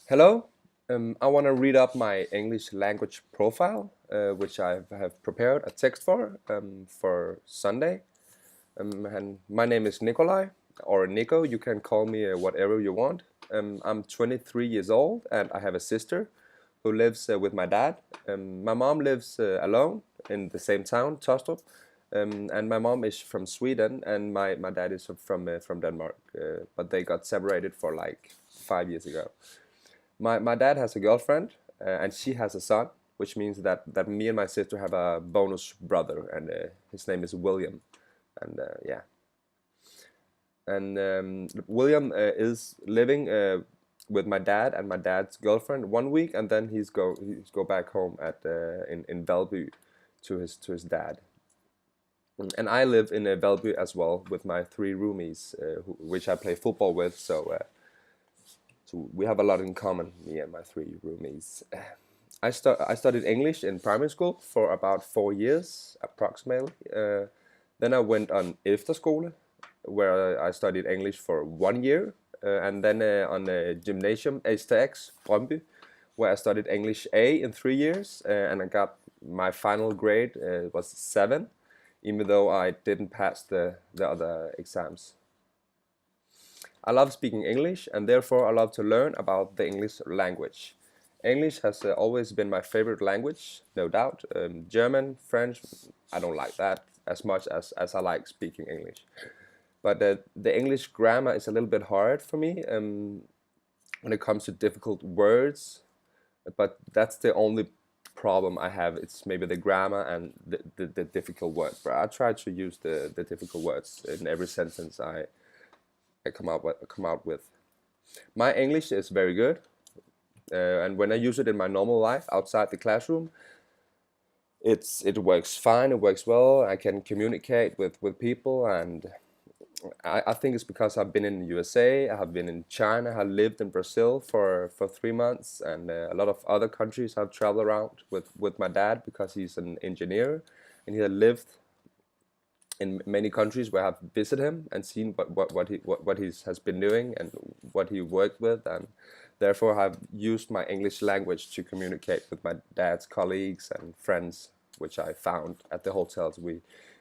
Hello. I want to read up my English language profile, which I have prepared a text for Sunday. And my name is Nikolai, or Nico. You can call me whatever you want. I'm 23 years old, and I have a sister who lives with my dad. My mom lives alone in the same town, Tostrup. And my mom is from Sweden, and my dad is from Denmark. But they got separated for like 5 years ago. My dad has a girlfriend, and she has a son, which means that me and my sister have a bonus brother, and his name is William. And yeah, and William is living with my dad and my dad's girlfriend 1 week, and then he's go back home at in Valby to his dad. And I live in Valby as well with my three roomies, which I play football with. So we have a lot in common, me and my three roomies. I studied English in primary school for about 4 years, approximately. Then I went on efterskole, where I studied English for 1 year, and then on gymnasium HTX Brøndby, where I studied English A in 3 years, and I got my final grade was 7, even though I didn't pass the other exams. I love speaking English, and therefore I love to learn about the English language. English has always been my favorite language, no doubt. German, French, I don't like that as much as I like speaking English. But the English grammar is a little bit hard for me when it comes to difficult words. But that's the only problem I have. It's maybe the grammar and the difficult words. But I try to use the difficult words in every sentence I come out with. My English is very good, and when I use it in my normal life outside the classroom, it works fine. It works well. I can communicate with people, and I think it's because I've been in the USA, I have been in China, I have lived in Brazil for 3 months, and a lot of other countries I've traveled around with my dad because he's an engineer, and he had lived in many countries where I've visited him and seen what he has been doing and what he worked with, and therefore I've used my English language to communicate with my dad's colleagues and friends, which I found at the hotels we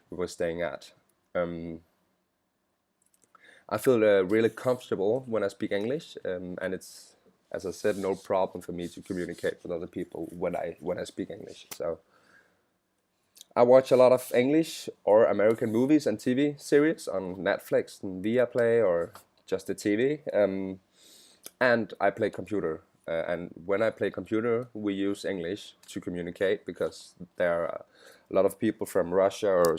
were staying at. Um, I feel really comfortable when I speak English, and it's, as I said, no problem for me to communicate with other people when I speak English. So I watch a lot of English or American movies and TV series on Netflix and Viaplay or just the TV. And I play computer. And when I play computer, we use English to communicate because there are a lot of people from Russia or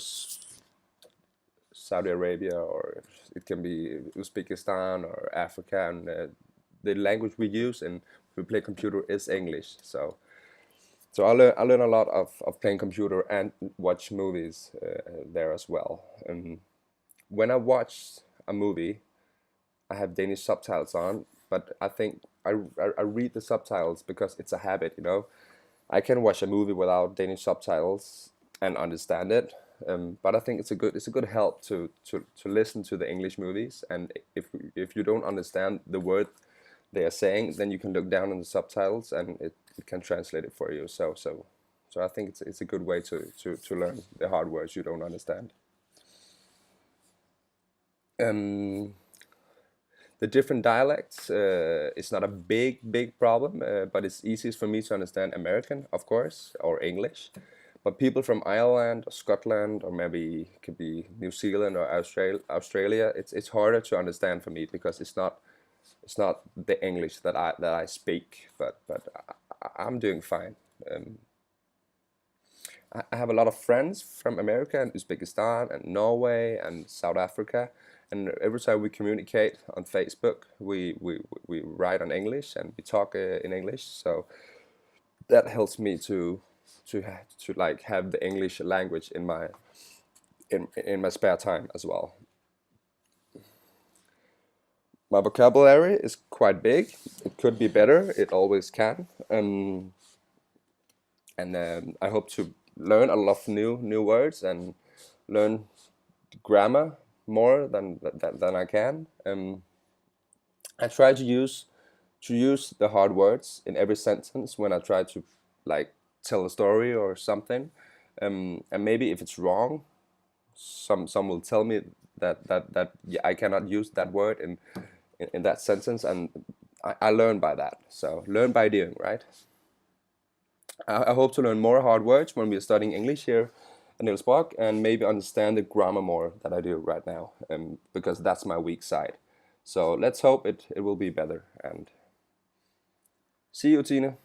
Saudi Arabia, or it can be Uzbekistan or Africa, and the language we use and we play computer is English. So I learn a lot of playing computer and watch movies there as well. When I watch a movie, I have Danish subtitles on, but I think I read the subtitles because it's a habit. I can watch a movie without Danish subtitles and understand it. But I think it's a good help to listen to the English movies, and if you don't understand the word they are saying, then you can look down on the subtitles and it can translate it for you. So I think it's a good way to learn the hard words you don't understand. Um, the different dialects is not a big problem, but it's easiest for me to understand American, of course, or English. But people from Ireland or Scotland, or maybe it could be New Zealand or Australia, it's harder to understand for me because it's not the English that I speak. But I'm doing fine. Um, I have a lot of friends from America and Uzbekistan and Norway and South Africa. And every time we communicate on Facebook, we write on English and we talk in English. So that helps me to like have the English language in my spare time as well. My vocabulary is quite big. It could be better. It always can. And I hope to learn a lot of new words and learn grammar more than I can. I try to use to use the hard words in every sentence when I try to like tell a story or something. And maybe if it's wrong, some will tell me that yeah, I cannot use that word in that sentence, and I learn by that. So learn by doing, right? I hope to learn more hard words when we're studying English here at Niels Brock, and maybe understand the grammar more than I do right now, because that's my weak side. So let's hope it will be better. And see you, Tina.